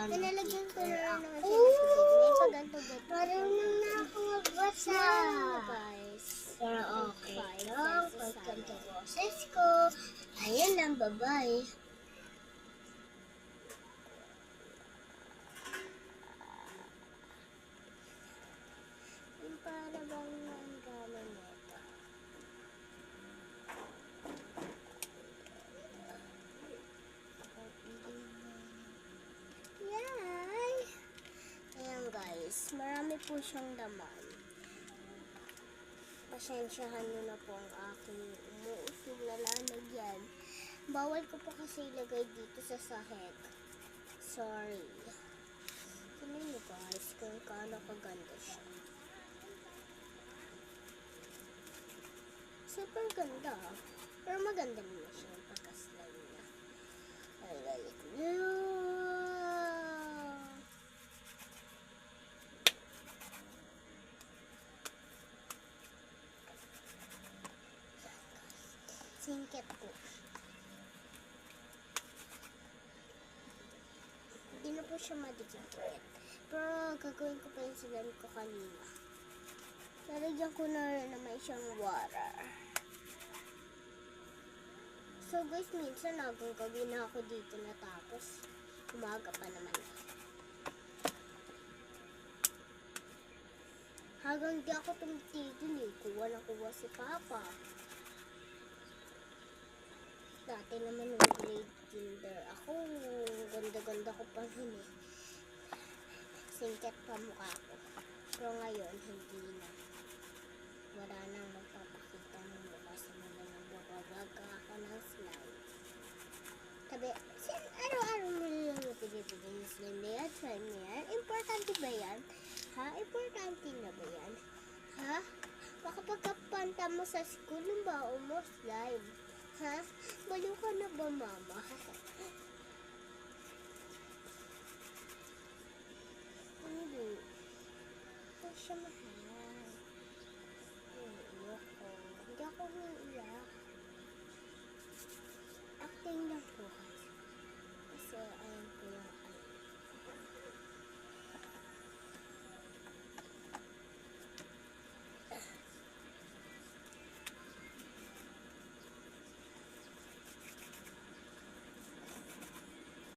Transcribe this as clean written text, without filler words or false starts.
Pinalagyan ko na rin naman siya ng tubig. May paganto-ganto. Marunong na ako magbasa. Guys. Pero okay 5 lang. pesos Pagkanta sana. boses ko. Ayan lang, bye-bye. Yung para bang ang gano'n nito. Yay! Ayan guys, marami po siyang laman. Pasensyahan nyo na po ang aking umuusog na lalagyan. Bawal ko po kasi ilagay dito sa sahig. Sorry. Tingnan nyo guys kung kaano kaganda siya. Super ganda. Pero maganda naman siya yung pagka-slime niya. Alalik na. Singkit po. Hindi na po siya madikit. Pero gagawin ko pa yung slime ko kanina. Lalagyan ko na rin naman siyang water. So guys, minsan nagagabi na ako dito natapos. Umaga pa naman. Hanggang di ako tumitigil eh. Kuha na kuha si Papa. Dati naman nung grade kinder ako, ganda-ganda ko pa rin eh. Singkat pa mukha ko. Pero ngayon, hindi na. Wala nang magpapakita ng mukha sa mga nagbabaga ako ng slime. Sabi, araw-araw mo lang yung pinipigil ng slime na yan, slime na yan. Importante ba yan? Ha? Importante na ba yan? Ha? Makapagkapanta mo sa school ng baon mo slime. Ha? Baliw ka na ba, mama? Hindi. Hindi siya